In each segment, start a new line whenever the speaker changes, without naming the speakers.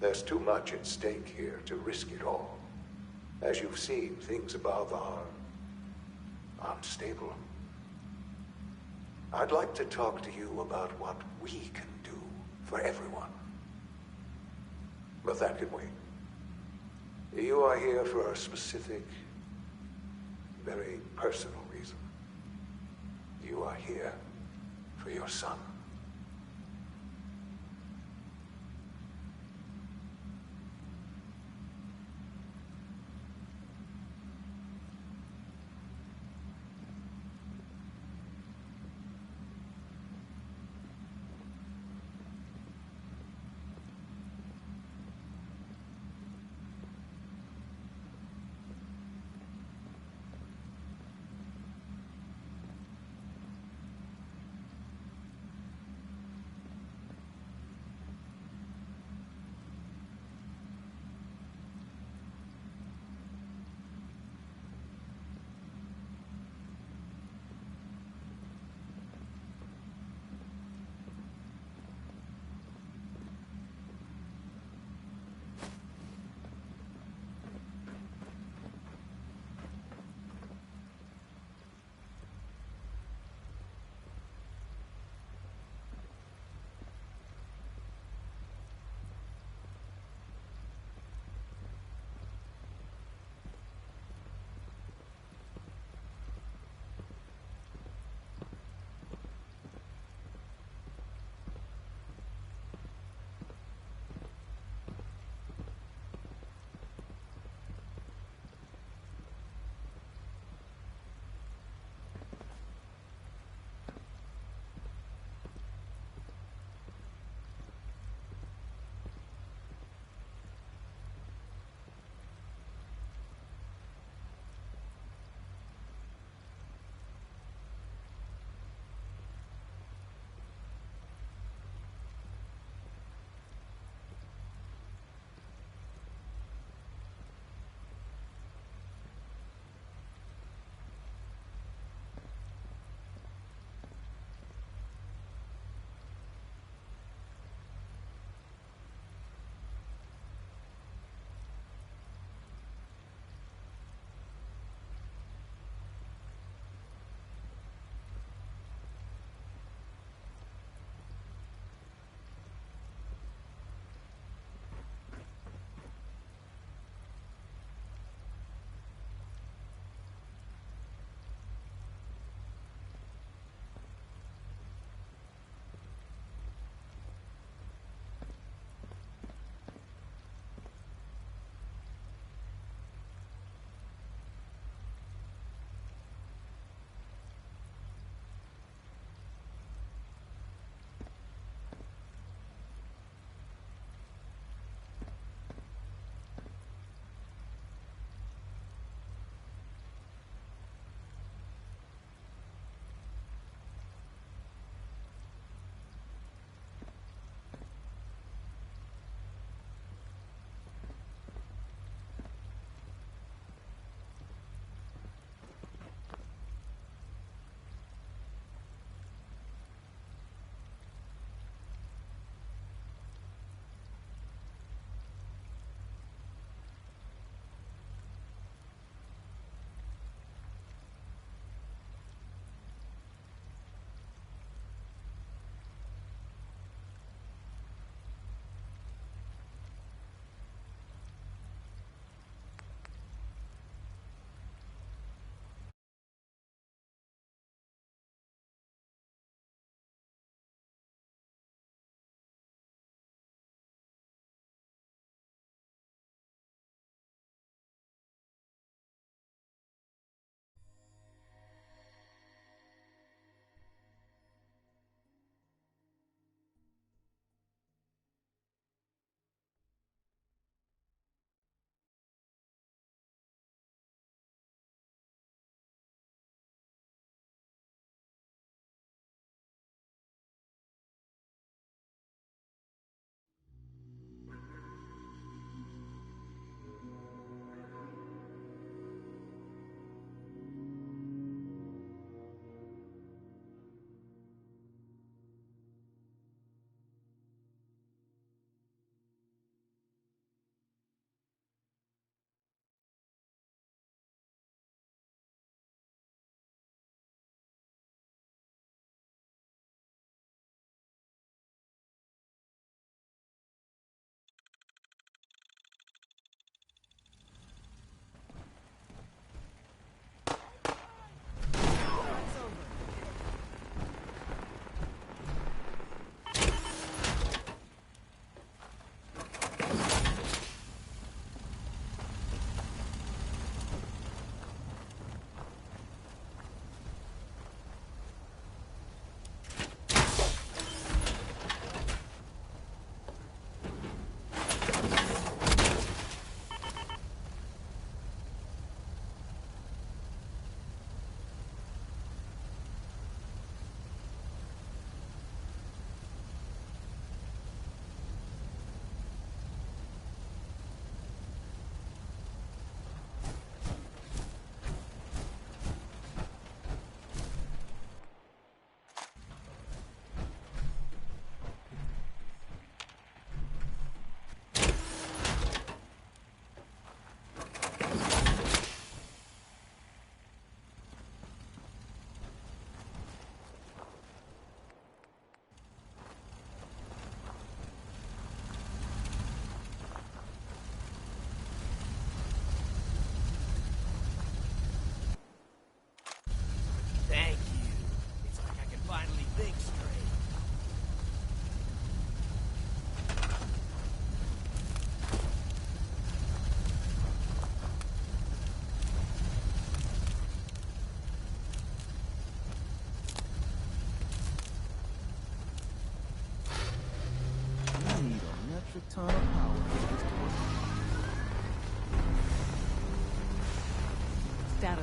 There's too much at stake here to risk it all. As you've seen, things above are unstable. I'd like to talk to you about what we can do for everyone. But that can wait. You are here for a specific, very personal reason. You are here for your son.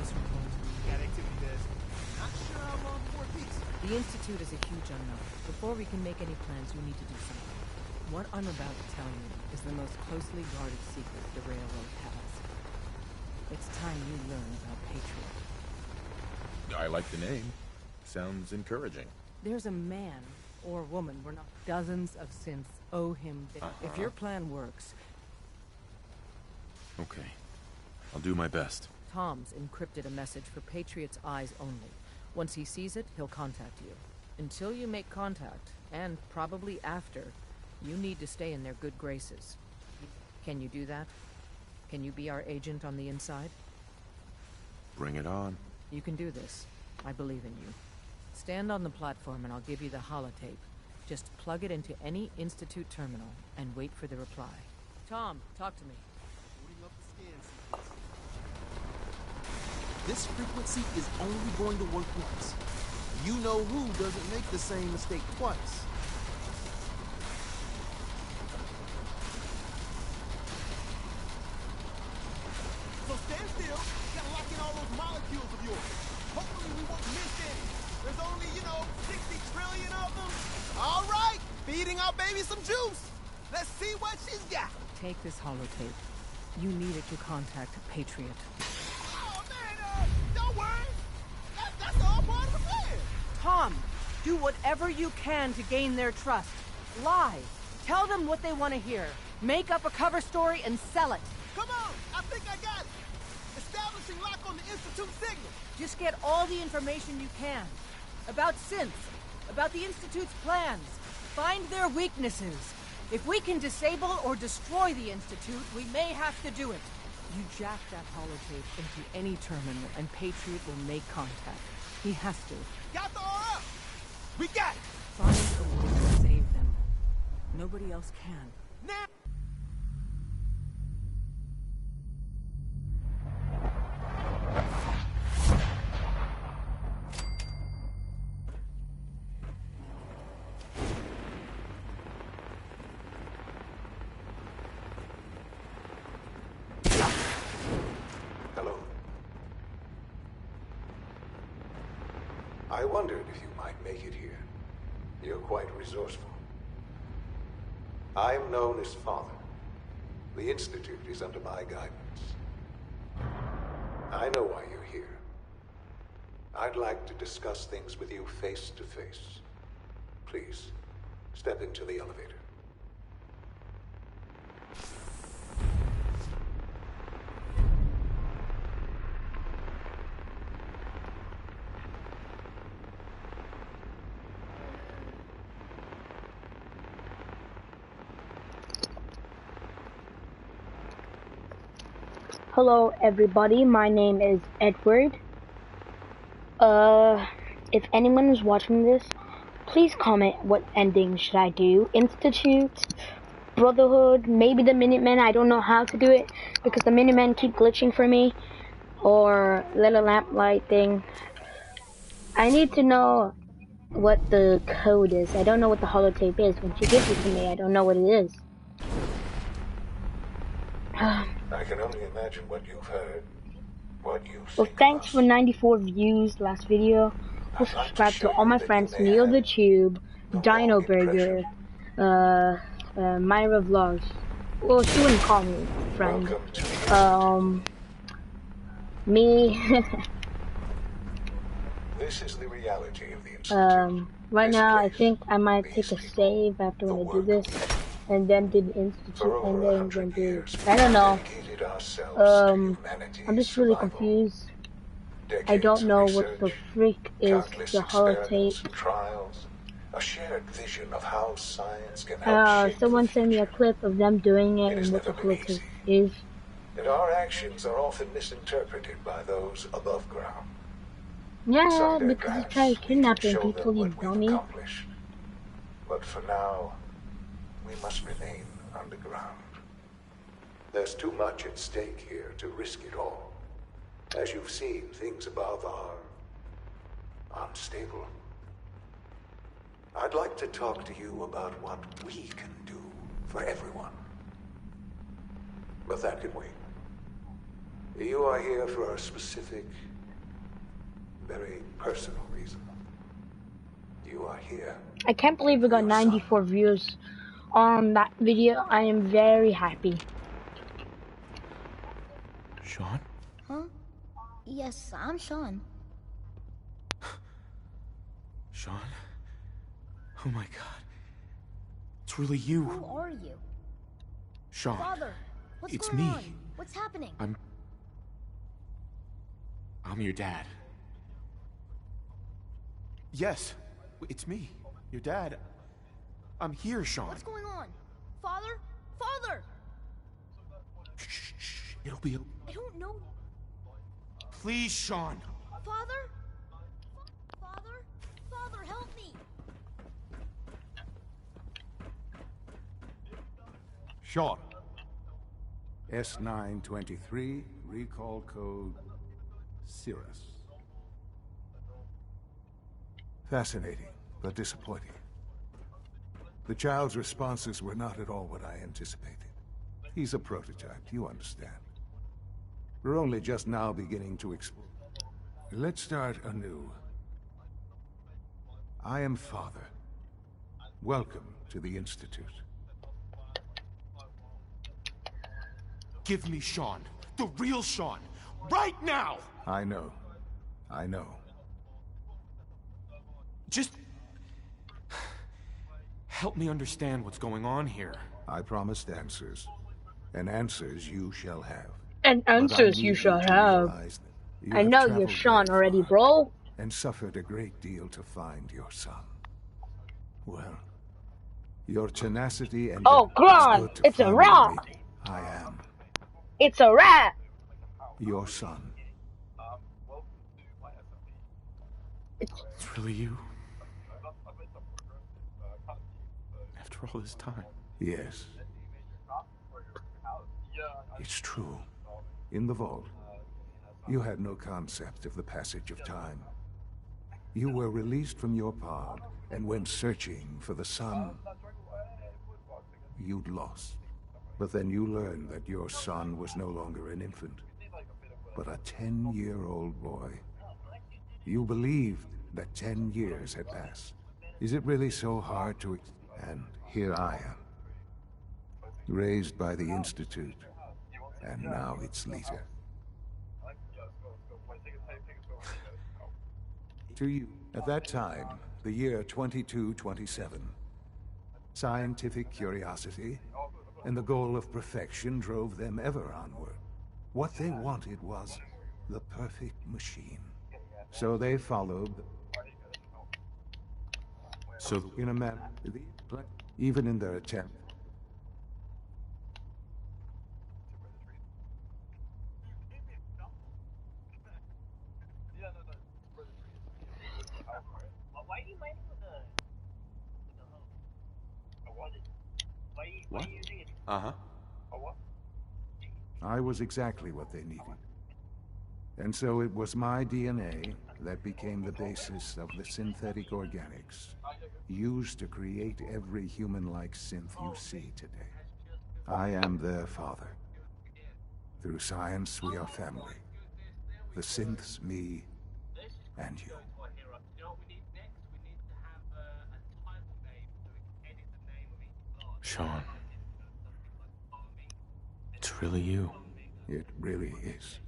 status report.
Got activity desk. Not sure how long before it peaks.
The Institute is a huge unknown. Before we can make any plans, we need to do something. What I'm about to tell you is the most closely guarded secret the Railroad has. It's time you learn about Patriot.
I like the name. Sounds encouraging.
There's a man, or woman, we're not dozens of synths owe him. If your plan works...
Okay. I'll do my best.
Tom's encrypted a message for Patriot's eyes only. Once he sees it, he'll contact you. Until you make contact, and probably after, you need to stay in their good graces. Can you do that? Can you be our agent on the inside?
Bring it on.
You can do this. I believe in you. Stand on the platform and I'll give you the holotape. Just plug it into any Institute terminal and wait for the reply. Tom, talk to me.
Booting up the scan sequence. This frequency is only going to work once. You know who doesn't make the same mistake twice. So stand still. Gotta lock in all those molecules of yours. Hopefully we won't miss any. There's only, 60 trillion of them. All right, feeding our baby some juice. Let's see what she's got.
Take this holotape. You need it to contact Patriot.
Oh, man, don't worry. That's all part of the plan.
Tom, do whatever you can to gain their trust. Lie. Tell them what they want to hear. Make up a cover story and sell it.
Come on, I think I got it. Establishing lock on the Institute signal.
Just get all the information you can. About synths. About the Institute's plans. Find their weaknesses. If we can disable or destroy the Institute, we may have to do it. You jack that holotape into any terminal and Patriot will make contact. He has to.
Got the aura. We got it.
Find a way to save them. Nobody else can.
Now.
Hello. I wondered if you might make it here. You're quite resourceful. I'm known as Father. The Institute is under my guidance. I know why you're here. I'd like to discuss things with you face to face. Please, step into the elevator.
Hello everybody, my name is Edward. If anyone is watching this, please comment what ending should I do. Institute, Brotherhood, maybe the Minutemen. I don't know how to do it because the Minutemen keep glitching for me. Or little lamplight thing. I need to know what the code is. I don't know what the holotape is. When she gives it to me, I don't know what it is.
I can only imagine what you've heard, what you
Well, thanks for 94 views last video. Please subscribe to all my friends, Neil the Tube, Dino Burger, Myra Vlogs. Well, she wouldn't call me friend. Me.
This is the reality of the Institute.
Right now, I think I might take a save after when I do this. And then do the Institute, and then do... I don't know. I'm just really confused. I don't know what the freak is the holotape.
A shared vision of how science can help
someone sent me a clip of them doing it and what the holotape is.
And our actions are often misinterpreted by those above ground.
Yeah, because you try kidnapping people, you dummy.
But for now, we must remain underground. There's too much at stake here to risk it all. As you've seen, things above are unstable. I'd like to talk to you about what we can do for everyone. But that can wait. You are here for a specific, very personal reason. You are here.
I can't believe we got
Your son.
94 views on that video. I am very happy.
Sean?
Huh? Yes, I'm Sean.
Sean? Oh my god. It's really you.
Who are you?
Sean.
Father, what's
It's
going
me.
on? What's happening?
I'm your dad. Yes, it's me, your dad. I'm here, Sean.
What's going on? Father? Father!
Shh. It'll be...
I don't know.
Please, Sean.
Father? Father? Father, help me!
Sean. S923, recall code Cirrus. Fascinating, but disappointing. The child's responses were not at all what I anticipated. He's a prototype, you understand. We're only just now beginning to explore. Let's start anew. I am Father. Welcome to the Institute.
Give me Sean. The real Sean. Right now!
I know.
Just... help me understand what's going on here.
I promised answers. And answers you shall have.
And
But I
answers
need
you shall
to
have.
realize that you
I
have
know you're
traveled
Sean
very
already,
far
bro.
And suffered a great deal to find your son. Well, your tenacity and
Oh,
depth
come
is
on.
good to
It's a
finally
wrap.
meet. I am
It's a wrap.
your son.
It's really you. After all this time.
Yes. It's true. In the vault, you had no concept of the passage of time. You were released from your pod and went searching for the sun you'd lost. But then you learned that your son was no longer an infant, but a 10-year-old boy. You believed that 10 years had passed. Is it really so hard to... And here I am, raised by the Institute, and now its leader. To you, at that time, the year 2227, scientific curiosity and the goal of perfection drove them ever onward. What they wanted was the perfect machine. So they followed...
So...
in a manner, even in their attempt...
What? Uh-huh.
I was exactly what they needed. And so it was my DNA that became the basis of the synthetic organics used to create every human-like synth you see today. I am their father. Through science, we are family. The synths, me, and you.
Sean. It's really you.
It really is.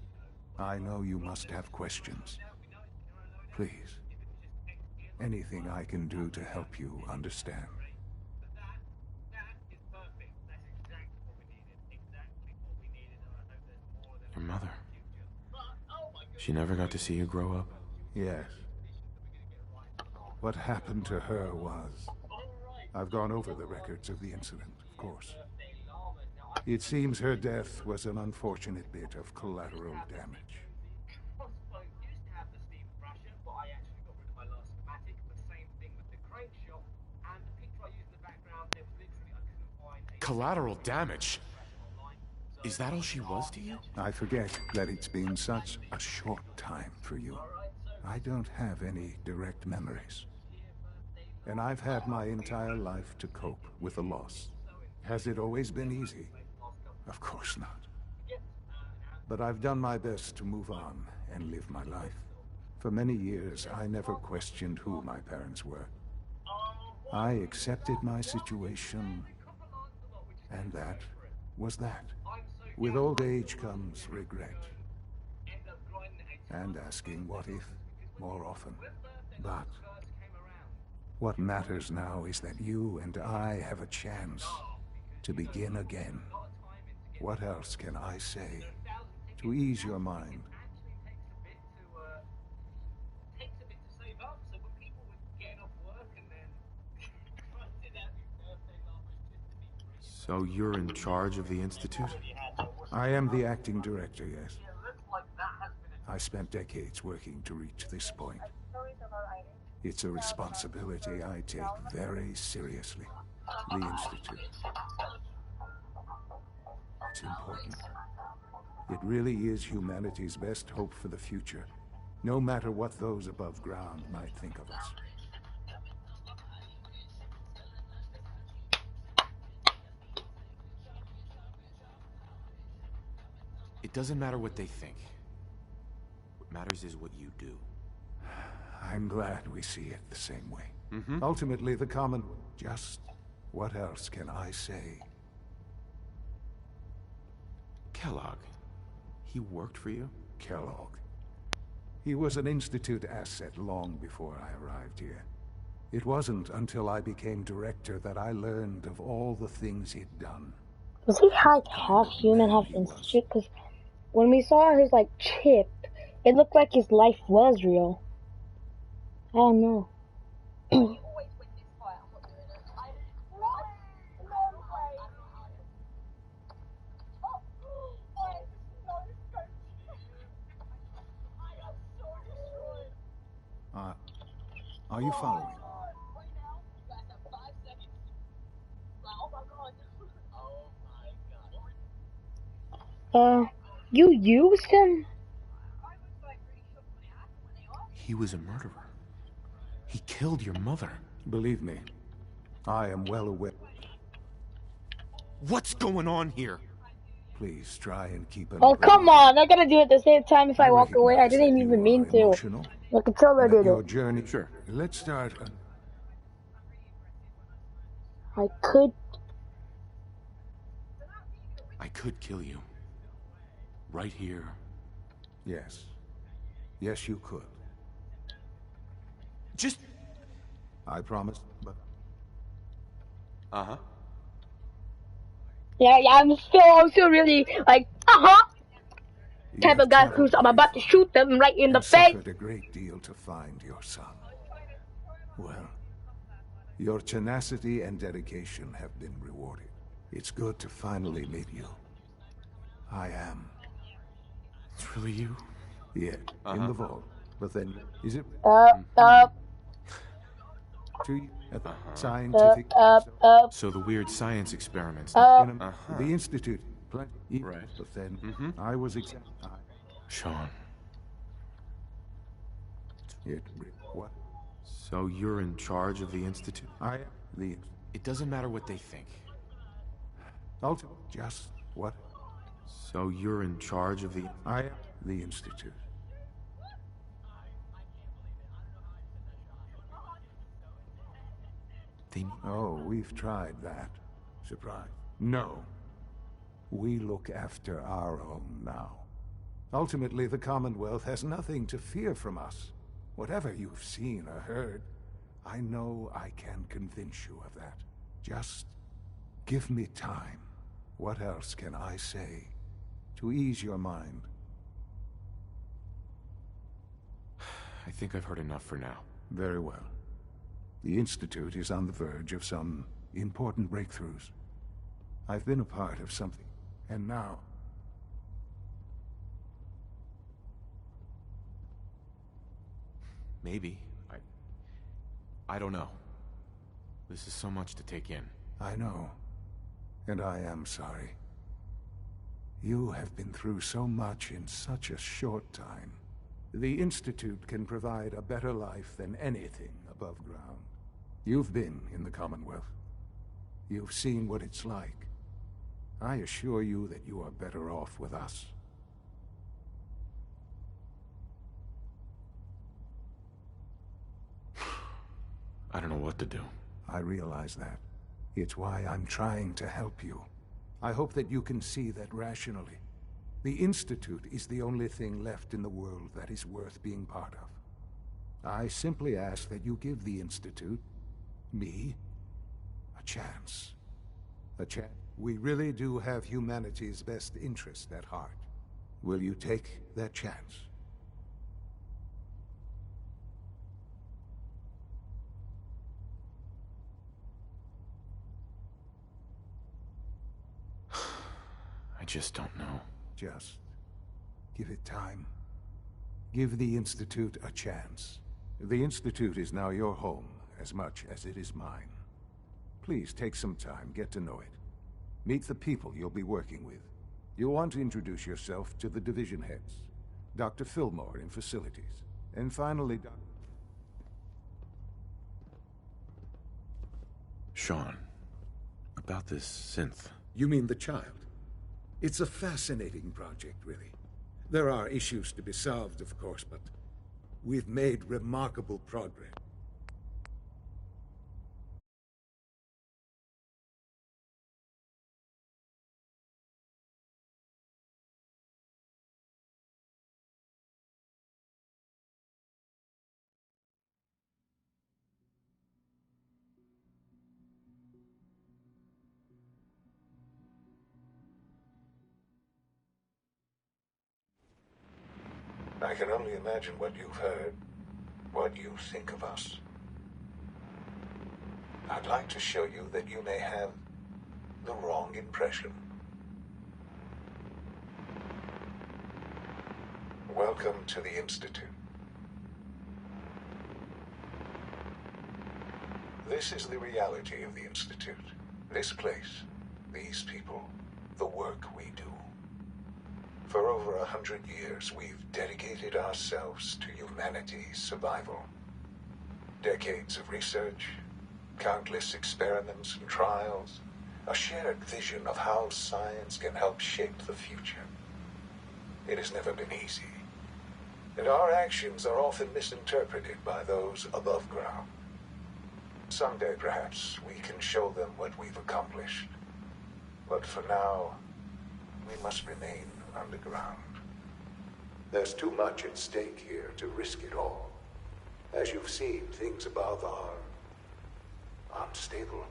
I know you must have questions. Please. Anything I can do to help you understand.
Your mother. She never got to see you grow up.
Yes. What happened to her was... I've gone over the records of the incident, of course. It seems her death was an unfortunate bit of collateral damage.
Collateral damage? Is that all she was to you?
I forget that it's been such a short time for you. I don't have any direct memories. And I've had my entire life to cope with the loss. Has it always been easy? Of course not. But I've done my best to move on and live my life. For many years, I never questioned who my parents were. I accepted my situation, and that was that. With old age comes regret. And asking what if more often. But what matters now is that you and I have a chance to begin again. What else can I say to ease your mind?
So you're in charge of the Institute?
I am the acting director, yes. I spent decades working to reach this point. It's a responsibility I take very seriously. The Institute. It's important. It really is humanity's best hope for the future, no matter what those above ground might think of us.
It doesn't matter what they think. What matters is what you do.
I'm glad we see it the same way. Ultimately, the common... Just what else can I say?
Kellogg. He worked for you?
Kellogg. He was an Institute asset long before I arrived here. It wasn't until I became director that I learned of all the things he'd done.
Was he half human, half institute? Because when we saw his, like, chip, it looked like his life was real. I don't know.
Are you following?
You used him?
He was a murderer. He killed your mother.
Believe me, I am well aware.
What's going on here?
Please try and keep an...
Oh, come on! I gotta do it at the same time if I walk away. I
recognize
didn't
that you
even mean
are
to.
emotional,
The controller
that
did
your
it.
journey...
Sure.
Let's start...
I could...
I could kill you. Right here.
Yes. Yes, you could.
Just...
I promise, but...
Uh-huh.
Yeah, I'm still really, like,
you
type
have
of guy
traveled
who's, I'm
very
about to
far
shoot them right in the
and
face.
suffered a great deal to find your son. Well, your tenacity and dedication have been rewarded. It's good to finally meet you. I am.
It's really you?
Yeah, in the vault. But then, is it... to at the scientific...
So the weird science experiments...
the Institute.
Right.
But then, I was
Sean.
What?
So you're in charge of the Institute?
The...
It doesn't matter what they think.
Just what?
So you're in charge of the...
The Institute. Oh, we've tried that. Surprise. No. We look after our own now. Ultimately, the Commonwealth has nothing to fear from us. Whatever you've seen or heard, I know I can convince you of that. Just give me time. What else can I say to ease your mind?
I think I've heard enough for now.
Very well. The Institute is on the verge of some important breakthroughs. I've been a part of something, and now...
Maybe. I don't know. This is so much to take in.
I know. And I am sorry. You have been through so much in such a short time. The Institute can provide a better life than anything above ground. You've been in the Commonwealth. You've seen what it's like. I assure you that you are better off with us.
I don't know what to do.
I realize that. It's why I'm trying to help you. I hope that you can see that rationally. The Institute is the only thing left in the world that is worth being part of. I simply ask that you give the Institute, me, a chance. A chance. We really do have humanity's best interest at heart. Will you take that chance?
I just don't know.
Just give it time. Give the Institute a chance. The Institute is now your home as much as it is mine. Please take some time, get to know it. Meet the people you'll be working with. You'll want to introduce yourself to the division heads, Dr. Fillmore in facilities, and finally
Sean, about this synth.
You mean the child? It's a fascinating project, really. There are issues to be solved, of course, but we've made remarkable progress. I can only imagine what you've heard, what you think of us. I'd like to show you that you may have the wrong impression. Welcome to the Institute. This is the reality of the Institute. This place, these people, the work we do. For over 100 years, we've dedicated ourselves to humanity's survival. Decades of research, countless experiments and trials, a shared vision of how science can help shape the future. It has never been easy, and our actions are often misinterpreted by those above ground. Someday, perhaps, we can show them what we've accomplished. But for now, we must remain underground. There's too much at stake here to risk it all. As you've seen, things above are unstable.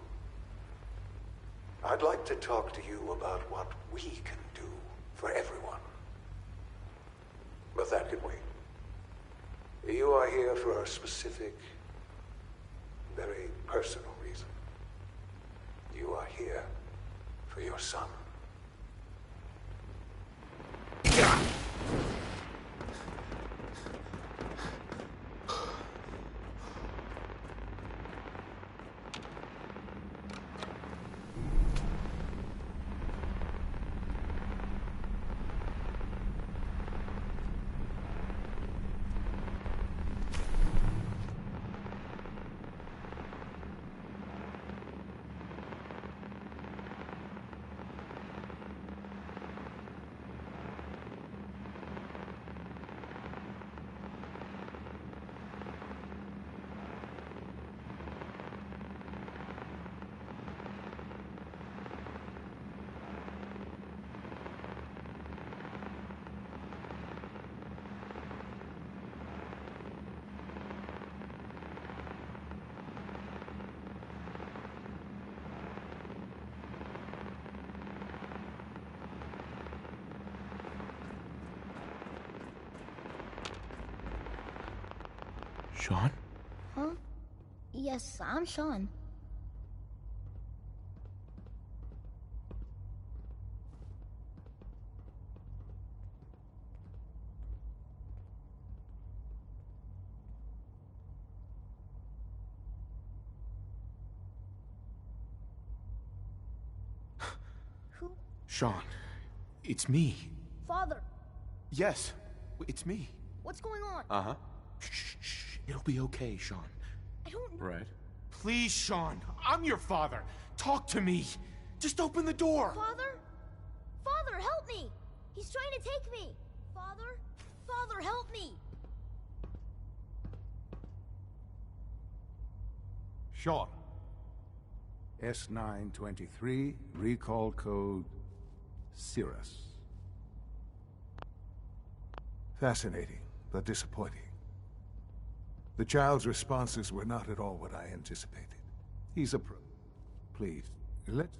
I'd like to talk to you about what we can do for everyone. But that can wait. You are here for a specific, very personal reason. You are here for your son.
Sean?
Huh? Yes, I'm Sean. Who?
Sean, it's me.
Father,
Yes, it's me.
what's going on?
Uh-huh. Shh. It'll be okay, Sean.
I don't know.
Right? Please, Sean. I'm your father. Talk to me. Just open the door.
Father? Father, help me! He's trying to take me! Father? Father, help me!
Sean. S923, recall code Cirrus. Fascinating, but disappointing. The child's responses were not at all what I anticipated. He's a pro. Please, let's...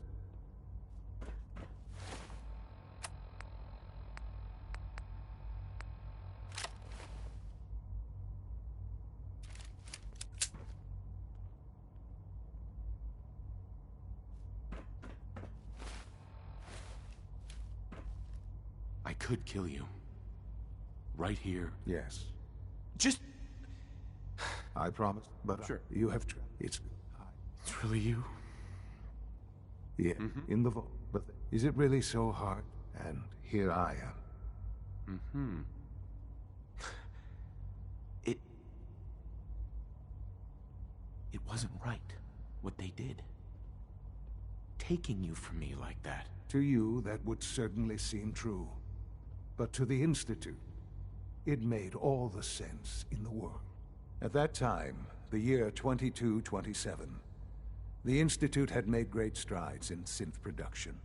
I could kill you. Right here.
Yes.
Just...
I promise, but
Sure.
You have... It's...
It's really you?
Yeah, in the vault. But is it really so hard? And here I am.
It wasn't right, what they did. Taking you from me like that.
To you, that would certainly seem true. But to the Institute, it made all the sense in the world. At that time, the year 2227, the Institute had made great strides in synth production.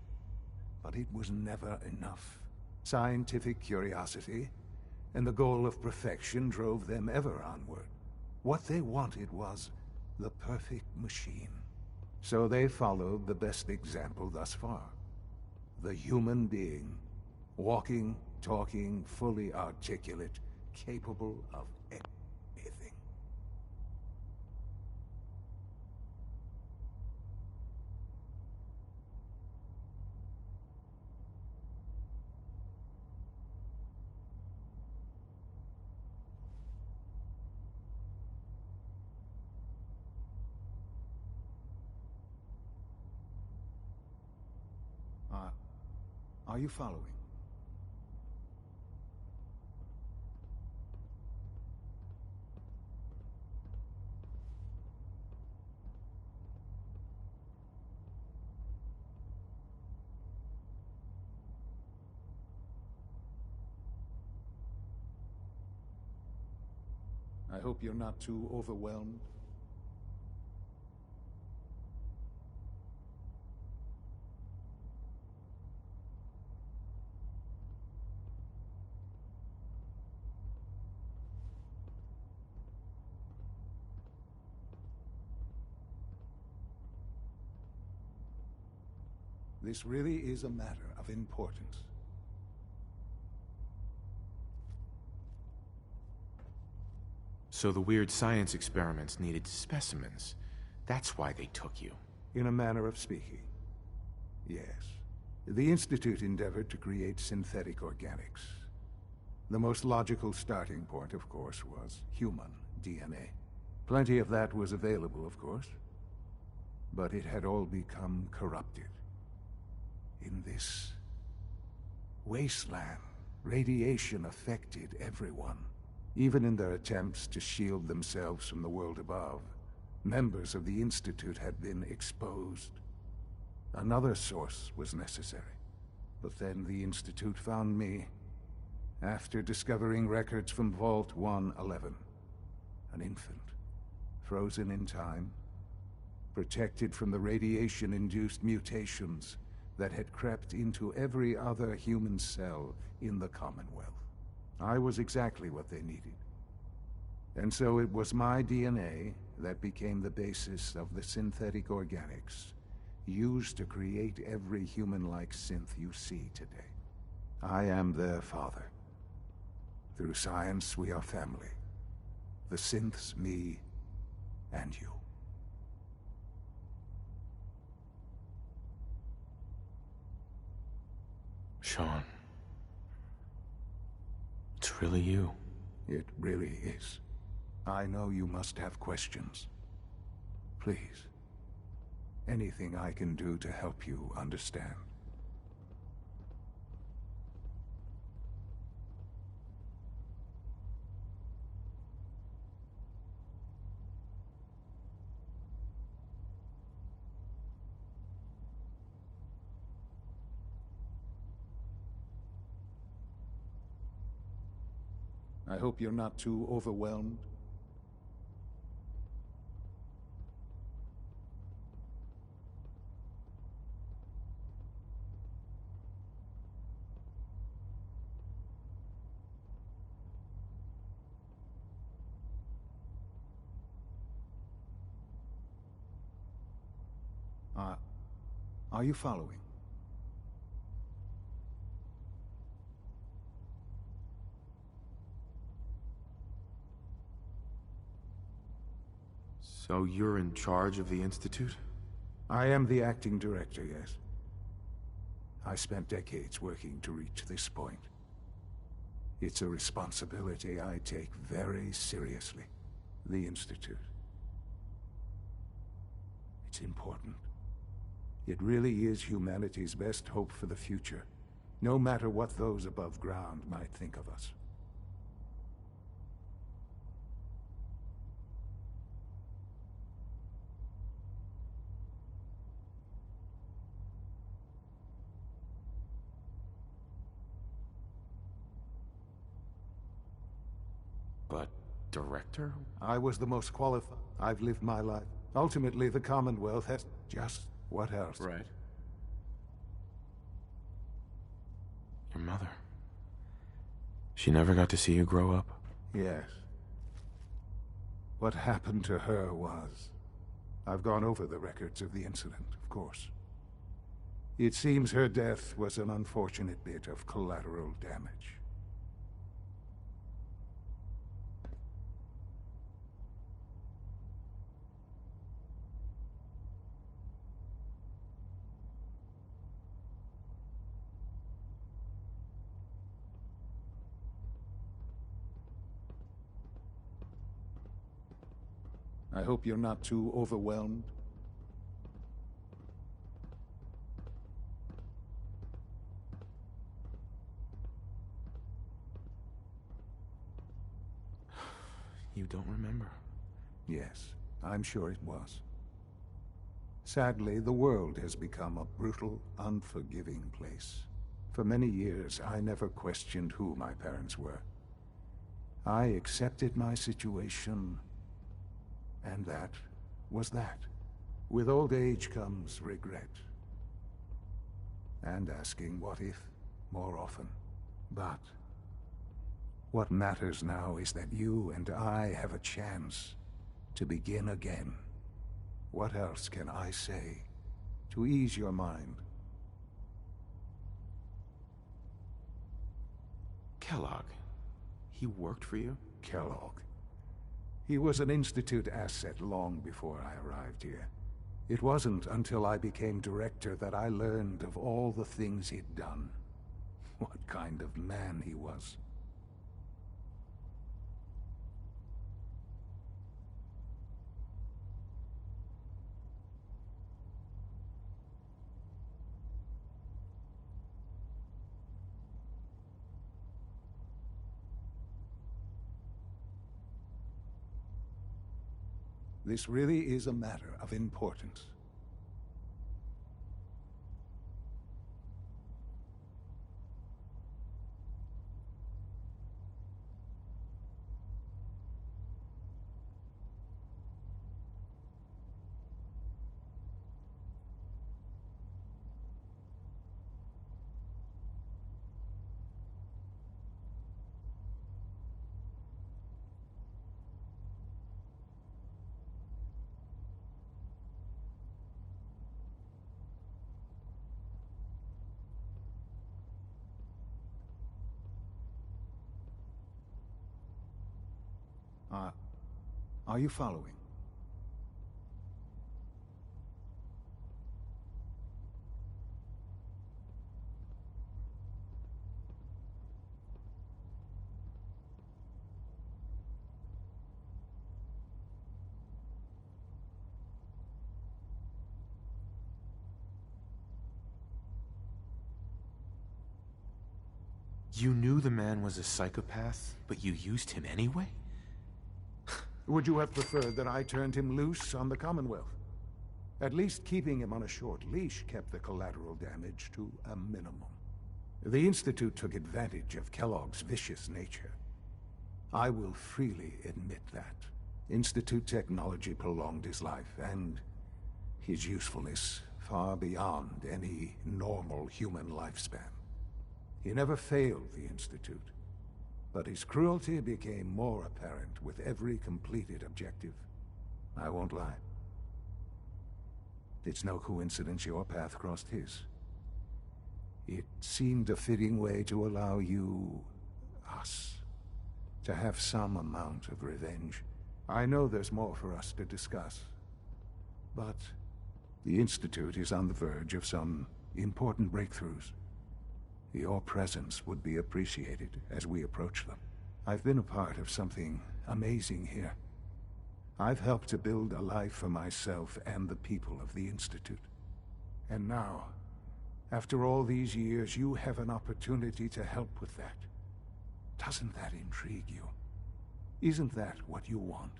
But it was never enough. Scientific curiosity and the goal of perfection drove them ever onward. What they wanted was the perfect machine. So they followed the best example thus far. The human being, walking, talking, fully articulate, capable of anything. Are you following? I hope you're not too overwhelmed. This really is a matter of importance.
So the weird science experiments needed specimens. That's why they took you.
In a manner of speaking, yes. The Institute endeavored to create synthetic organics. The most logical starting point, of course, was human DNA. Plenty of that was available, of course. But it had all become corrupted. In this wasteland, radiation affected everyone. Even in their attempts to shield themselves from the world above, members of the Institute had been exposed. Another source was necessary. But then the Institute found me, after discovering records from Vault 111. An infant, frozen in time, protected from the radiation-induced mutations that had crept into every other human cell in the Commonwealth. I was exactly what they needed. And so it was my DNA that became the basis of the synthetic organics used to create every human-like synth you see today. I am their father. Through science, we are family. The synths, me, and you.
Sean. It's really you.
It really is. I know you must have questions. Please. Anything I can do to help you understand. I hope you're not too overwhelmed. Are you following?
So you're in charge of the Institute?
I am the acting director, yes. I spent decades working to reach this point. It's a responsibility I take very seriously. The Institute. It's important. It really is humanity's best hope for the future, no matter what those above ground might think of us.
But director?
I was the most qualified. I've lived my life. Ultimately, the Commonwealth has just what else?
Right. Your mother. She never got to see you grow up?
Yes. What happened to her was... I've gone over the records of the incident, of course. It seems her death was an unfortunate bit of collateral damage. I hope you're not too overwhelmed.
You don't remember?
Yes, I'm sure it was. Sadly, the world has become a brutal, unforgiving place. For many years, I never questioned who my parents were. I accepted my situation, and that was that. With old age comes regret. And asking what if more often. But what matters now is that you and I have a chance to begin again. What else can I say to ease your mind?
Kellogg. He worked for you?
Kellogg. He was an Institute asset long before I arrived here. It wasn't until I became director that I learned of all the things he'd done. What kind of man he was. This really is a matter of importance. Are you following?
You knew the man was a psychopath, but you used him anyway?
Would you have preferred that I turned him loose on the Commonwealth? At least keeping him on a short leash kept the collateral damage to a minimum. The Institute took advantage of Kellogg's vicious nature. I will freely admit that. Institute technology prolonged his life, and his usefulness far beyond any normal human lifespan. He never failed the Institute. But his cruelty became more apparent with every completed objective. I won't lie. It's no coincidence your path crossed his. It seemed a fitting way to allow you, us, to have some amount of revenge. I know there's more for us to discuss, but the Institute is on the verge of some important breakthroughs. Your presence would be appreciated as we approach them. I've been a part of something amazing here. I've helped to build a life for myself and the people of the Institute. And now, after all these years, you have an opportunity to help with that. Doesn't that intrigue you? Isn't that what you want?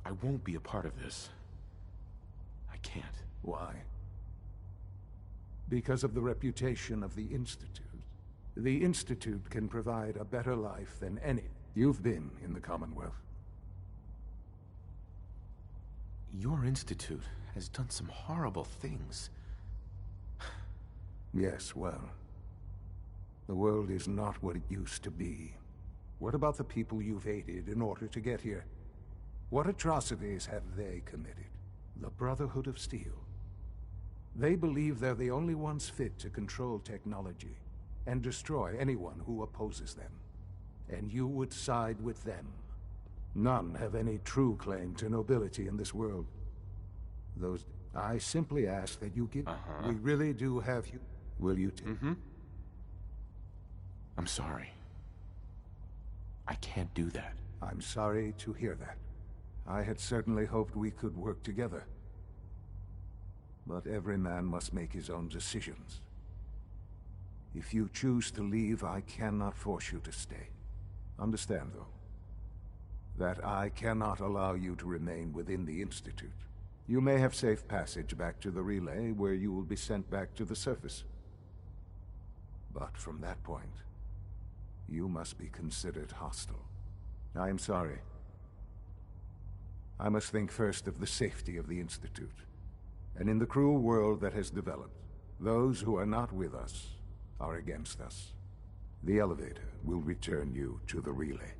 I won't be a part of this. I can't.
Why? Because of the reputation of the Institute. The Institute can provide a better life than any. You've been in the Commonwealth.
Your institute has done some horrible things.
Yes, well, the world is not what it used to be. What about the people you've aided in order to get here? What atrocities have they committed? The Brotherhood of Steel. They believe they're the only ones fit to control technology and destroy anyone who opposes them. And you would side with them. None have any true claim to nobility in this world. I simply ask that you give... We really do have you... Will you take...
I'm sorry. I can't do that.
I'm sorry to hear that. I had certainly hoped we could work together. But every man must make his own decisions. If you choose to leave, I cannot force you to stay. Understand, though, that I cannot allow you to remain within the Institute. You may have safe passage back to the relay, where you will be sent back to the surface. But from that point, you must be considered hostile. I am sorry. I must think first of the safety of the Institute. And in the cruel world that has developed, those who are not with us are against us. The elevator will return you to the relay.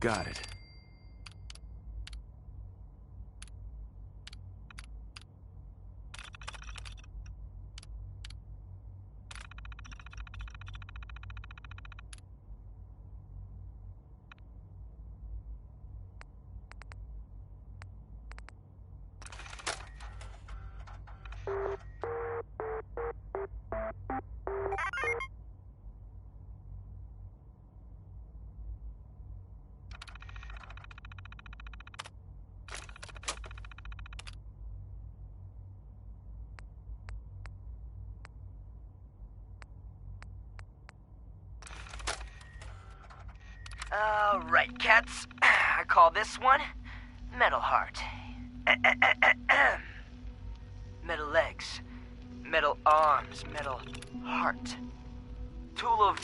Got it.
All right, cats. I call this one Metal Heart. Metal legs, metal arms, metal heart. Tool of...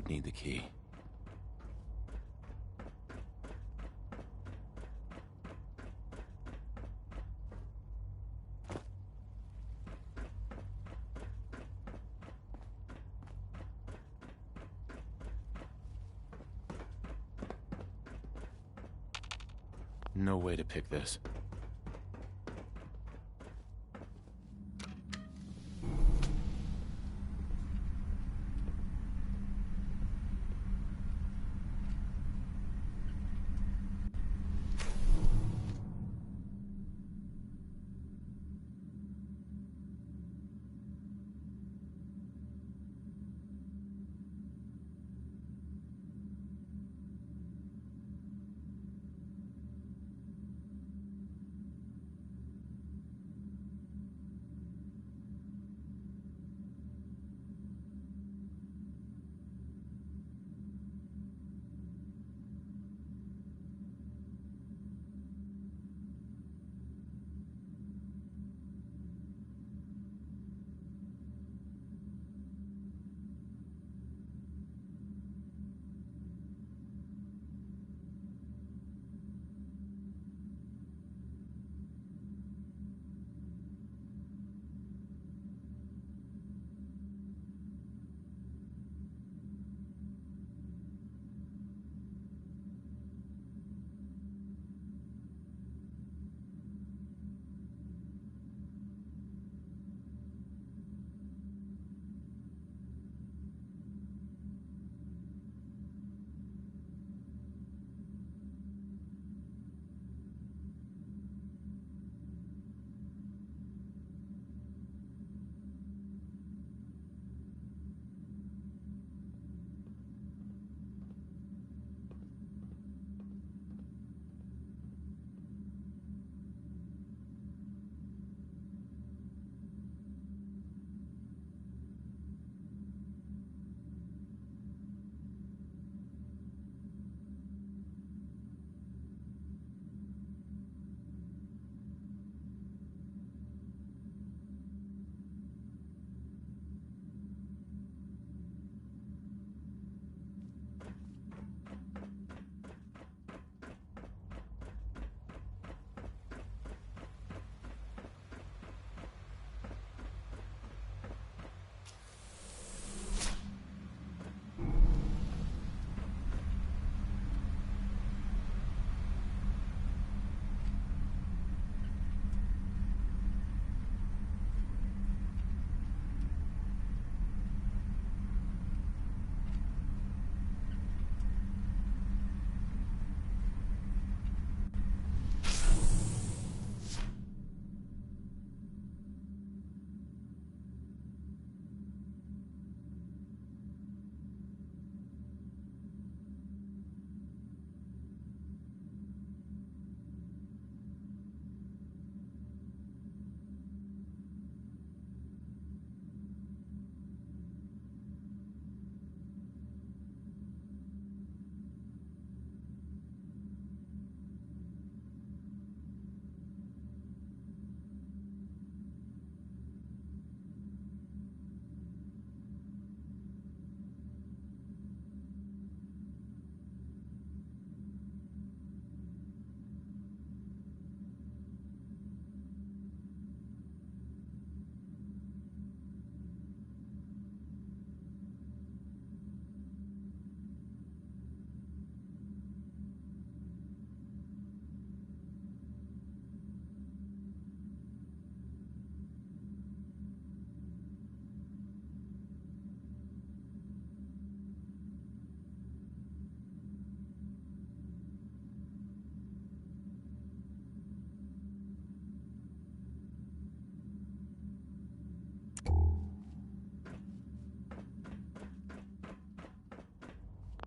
would need the key. No way to pick this.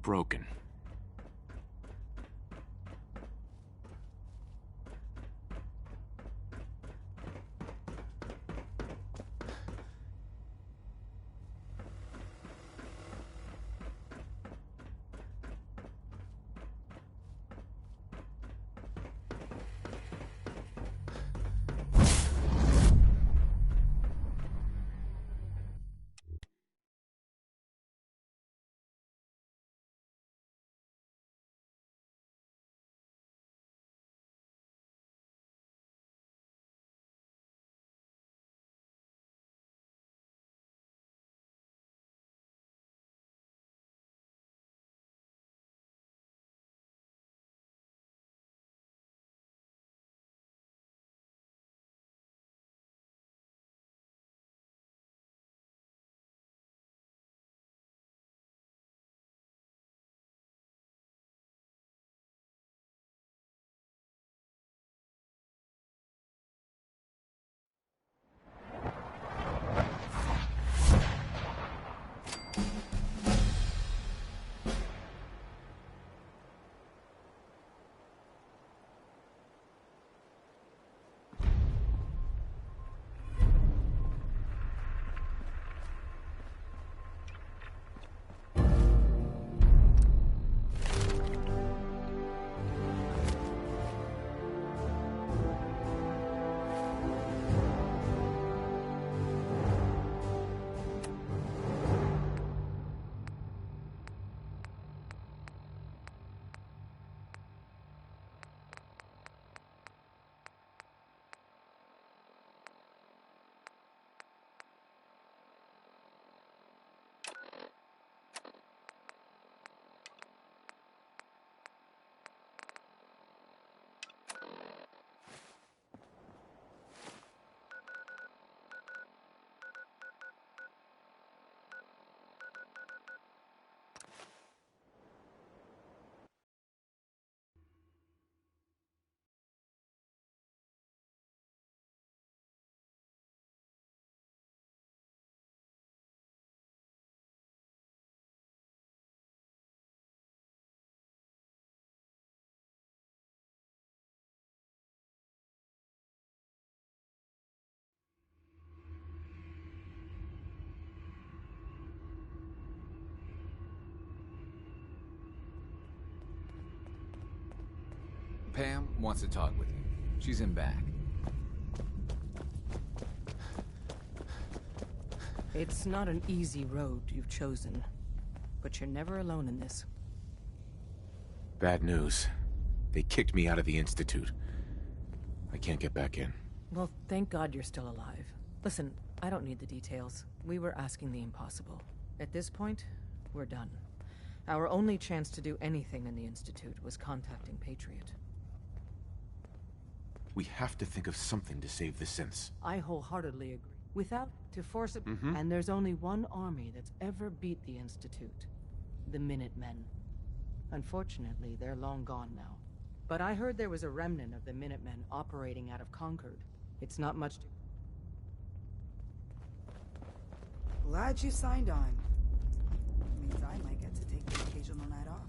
Broken.
Pam wants to talk with you. She's in back.
It's not an easy road you've chosen, but you're never alone in this.
Bad news. They kicked me out of the Institute. I can't get back in.
Well, thank God you're still alive. Listen, I don't need the details. We were asking the impossible. At this point, we're done. Our only chance to do anything in the Institute was contacting Patriot.
We have to think of something to save the synths.
I wholeheartedly agree. Without to force it, and there's only one army that's ever beat the Institute. The Minutemen. Unfortunately, they're long gone now. But I heard there was a remnant of the Minutemen operating out of Concord. It's not much to...
Glad you signed on. Means I might get to take the occasional night off.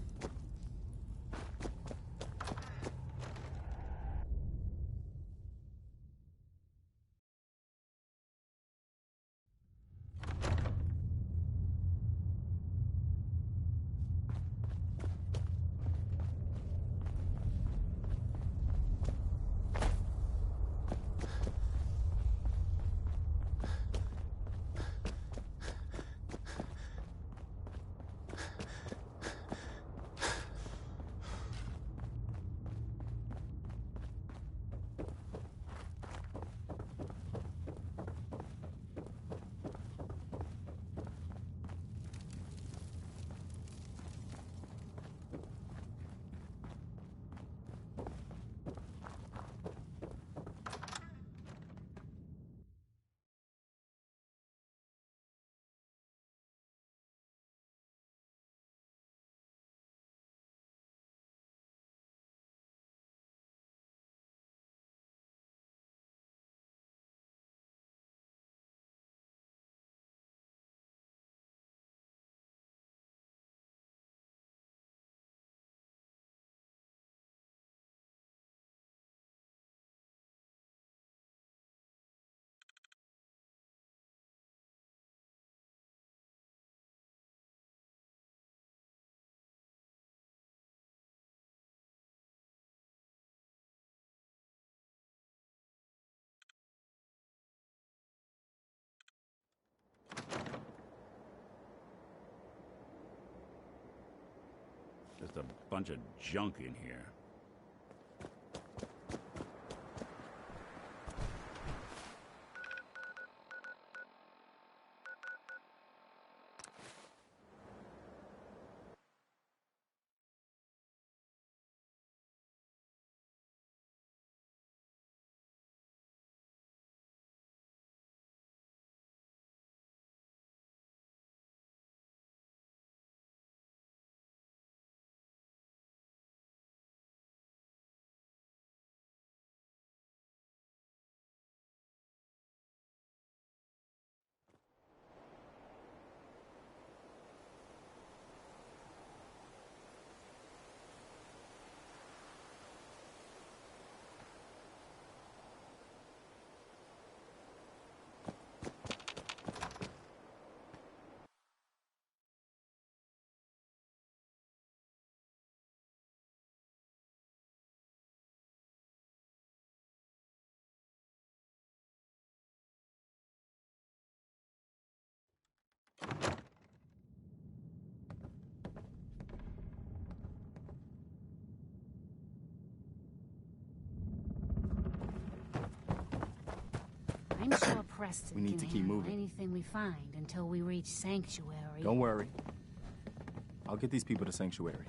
Just a bunch of junk in here.
I'm sure Preston
We need to
can
keep
handle
moving.
anything we find until we reach Sanctuary.
Don't worry. I'll get these people to Sanctuary.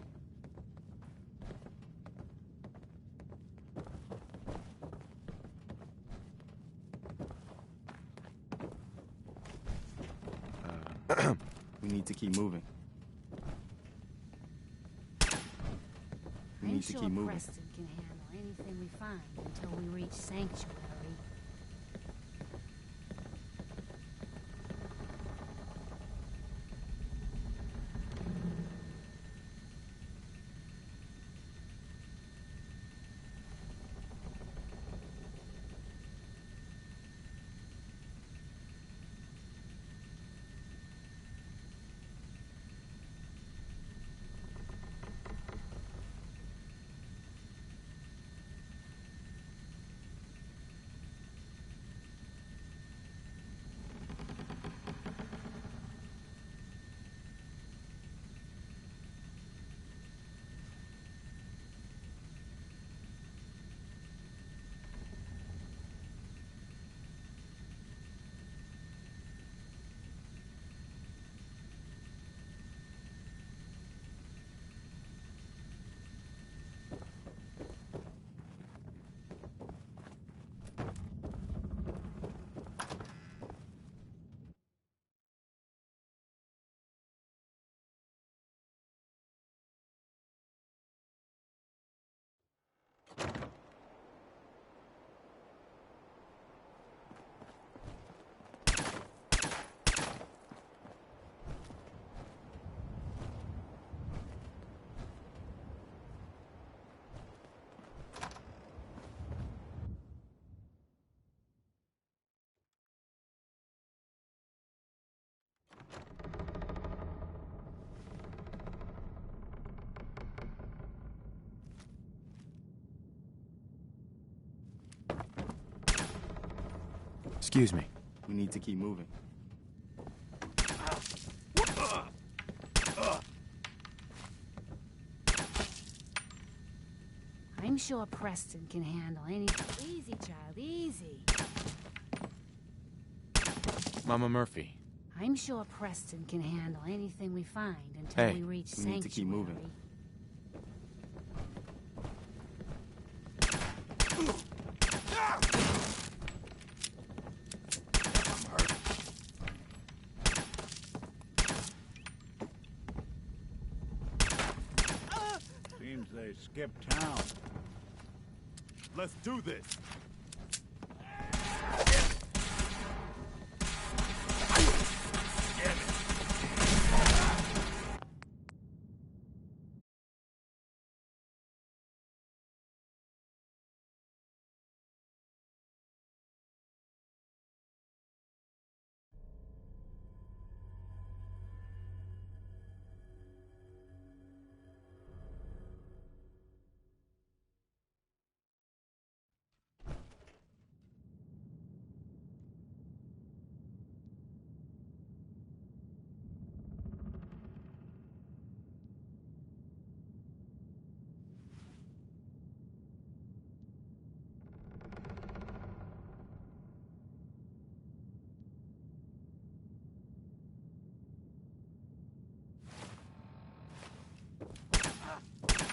We need to keep moving. We
I'm
need to
sure
keep moving.
Preston can handle anything we find until we reach Sanctuary.
Excuse me. We need to keep moving.
I'm sure Preston can handle anything. Easy, child, easy.
Mama Murphy.
I'm sure Preston can handle anything we find until
Hey,
we reach
we
Sanctuary.
need to keep moving.
Seems they skipped town.
Let's do this.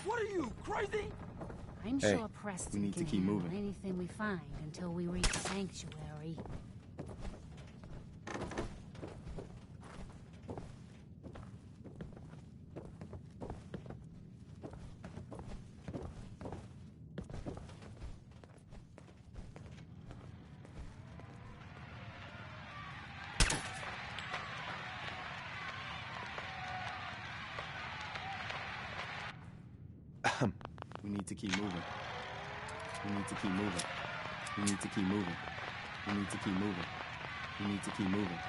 What are you, crazy?
I'm
Hey,
sure Preston
we need to
can
keep
handle
moving.
anything we find until we reach Sanctuary.
We need to keep moving. We need to keep moving. We need to keep moving. We need to keep moving. We need to keep moving.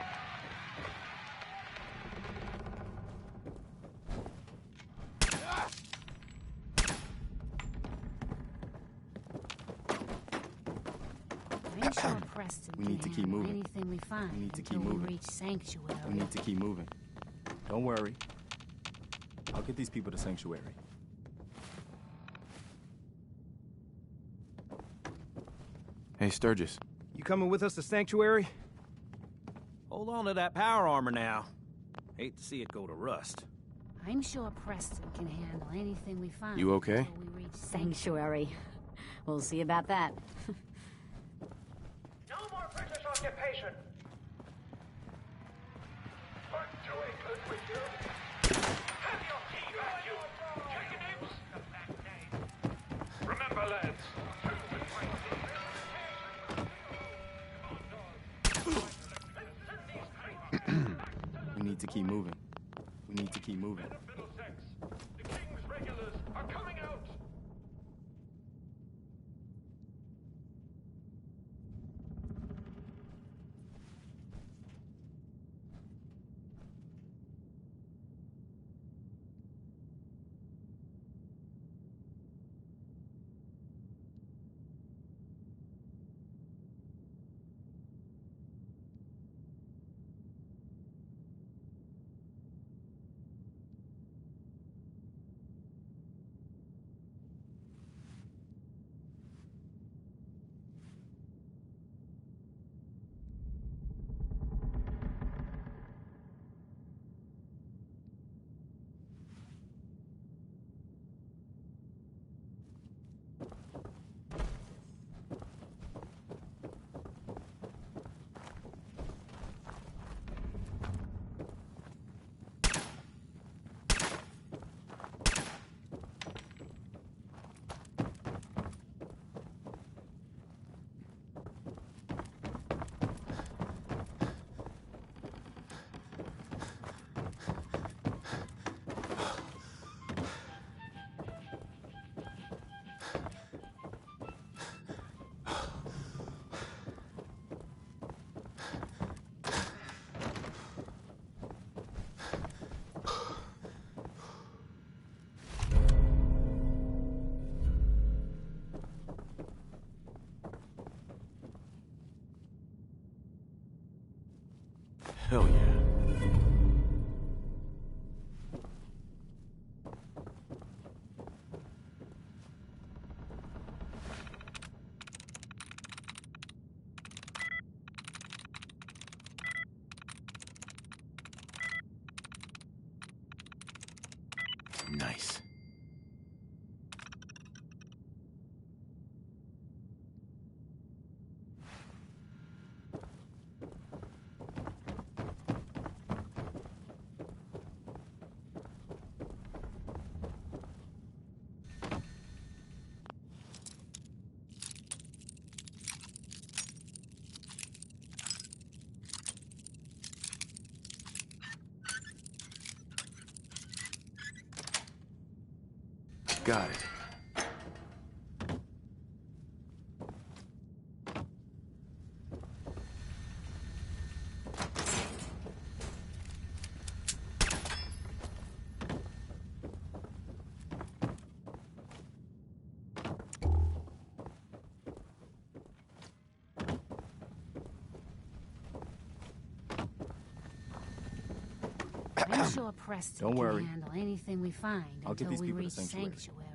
I'm sure Preston
We
can
need to keep
handle
moving.
anything we find
We need to
until
keep
we
moving.
reach Sanctuary.
We need to keep moving. Don't worry. I'll get these people to Sanctuary.
Hey, Sturgis.
You coming with us to Sanctuary? Hold on to that power armor now. Hate to see it go to rust.
I'm sure Preston can handle anything we find.
You okay?
Until we reach
Sanctuary. We'll see about that.
No more British occupation! What do we could with you? Have your key back, you jackanapes! Remember, lads,
We need to keep moving. We need to keep moving.
the King's regulars are coming out!
Hell yeah. Nice. Got it.
I'm sure Preston
Don't worry.
can handle anything we find
I'll get
until
these
we
people to
reach
Sanctuary.
Sanctuary.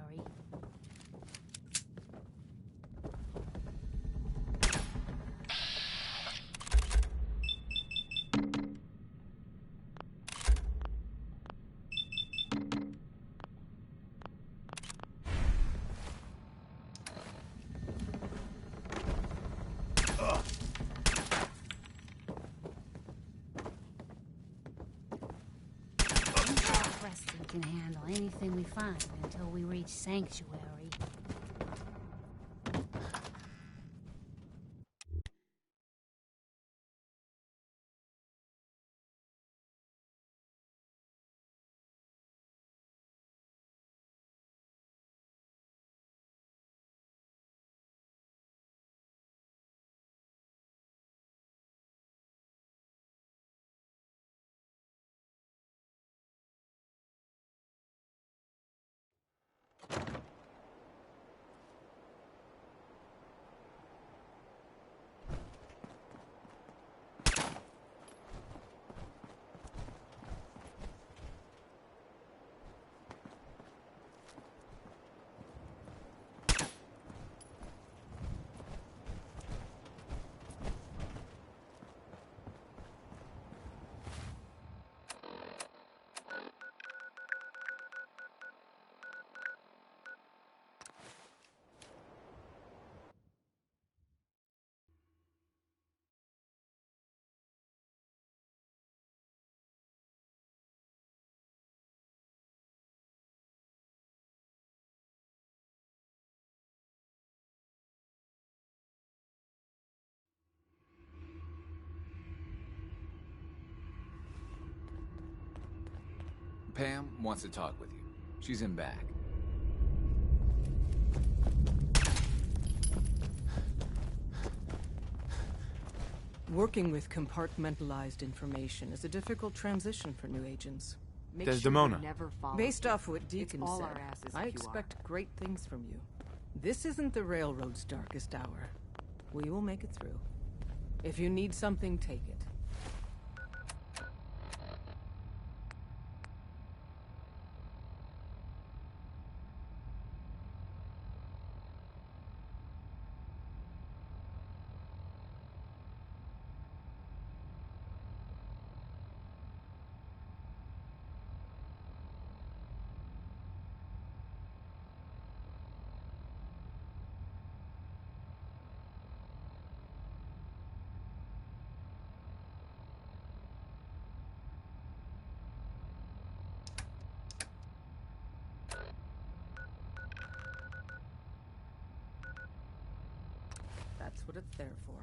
I'm sure Preston can handle anything we find until we reach Sanctuary.
Pam wants to talk with you. She's in back.
Working with compartmentalized information is a difficult transition for new agents.
Desdemona.
Based off what Deacon said, I expect great things from you. This isn't the Railroad's darkest hour. We will make it through. If you need something, take it. That's what it's there for.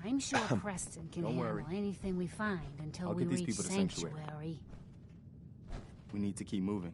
I'm sure Preston can
Don't
handle
worry.
anything we find until
I'll
we
get these
reach
people to
Sanctuary.
We need to keep moving.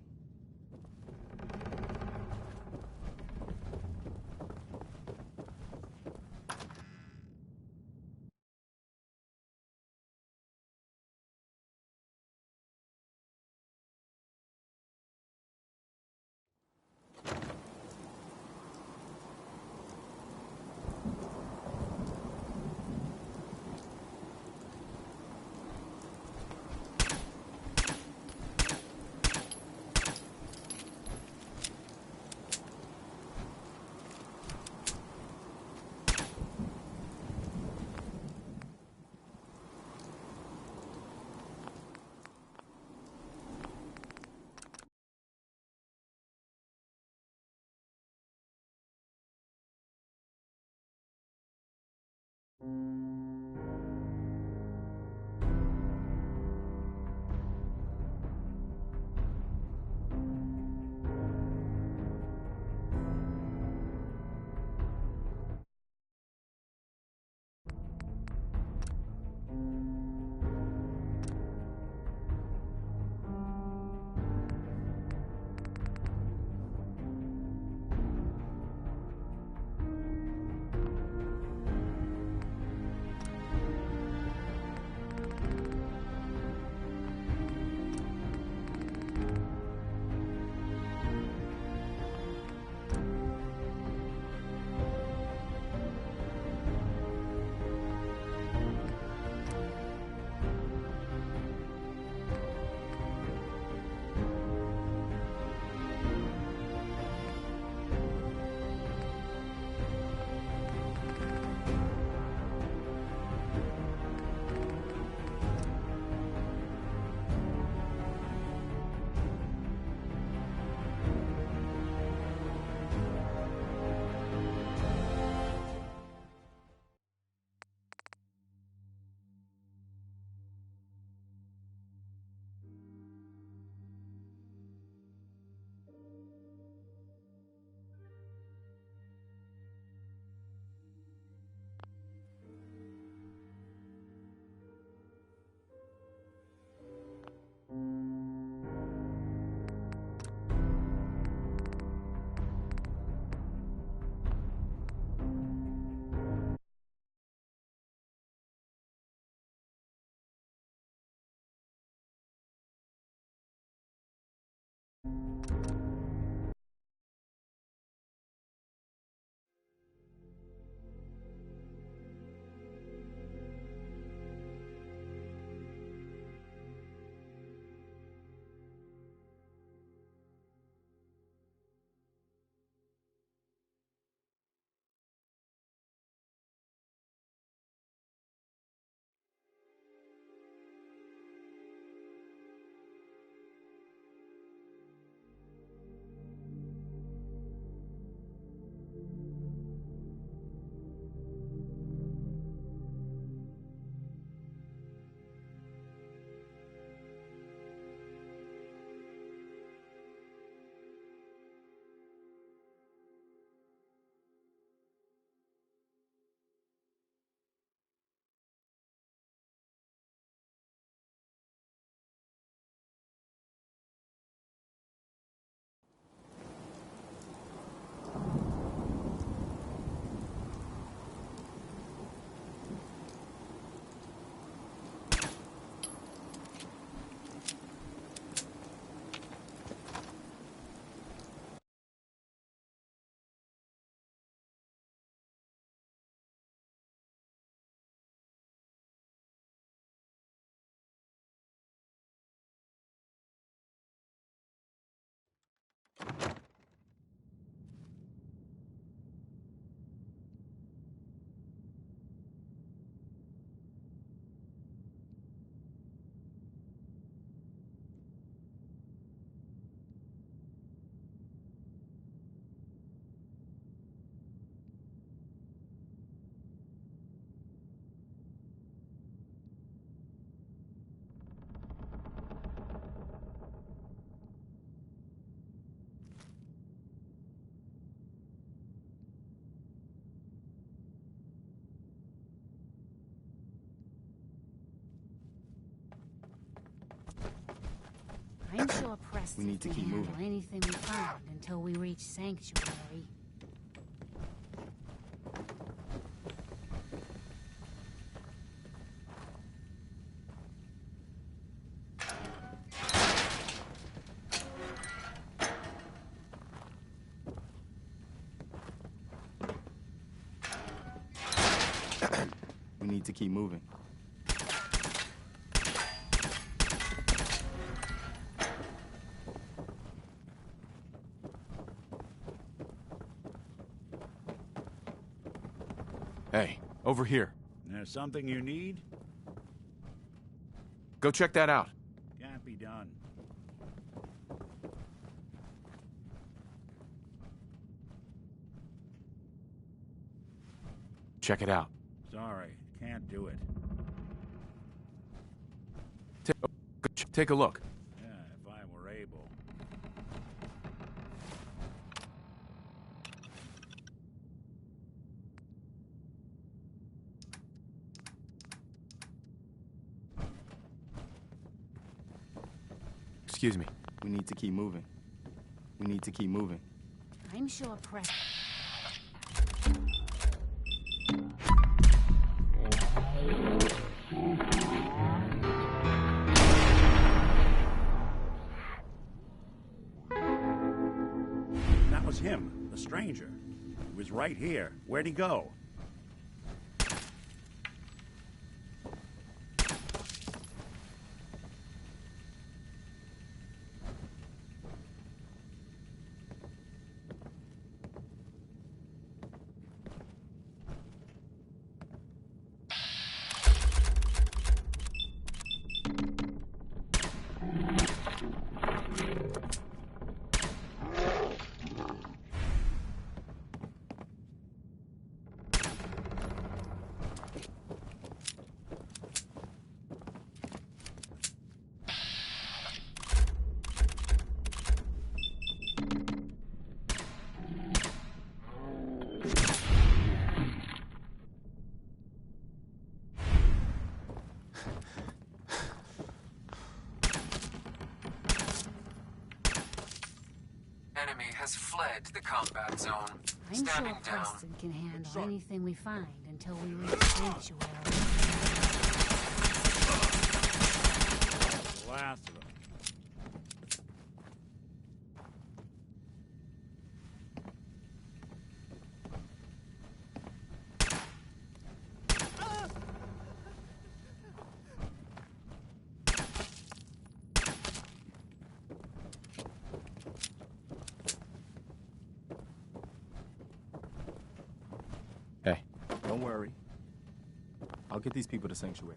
I'm sure Preston
We need to
can
keep
handle
moving.
anything we find until we reach Sanctuary.
We need to keep moving.
Hey, over here.
There's something you need?
Go check that out.
Can't be done.
Check it out.
Sorry, can't do it.
Take a look.
Yeah, if I were able.
Excuse me.
We need to keep moving. We need to keep moving.
I'm sure Preston...
That was him, the stranger. He was right here. Where'd he go?
Enemy has fled the combat zone.
I'm
Standing
sure
down.
Preston can handle anything we find until we reach Sanctuary.
The last of them.
Hey.
Don't worry. I'll get these people to Sanctuary.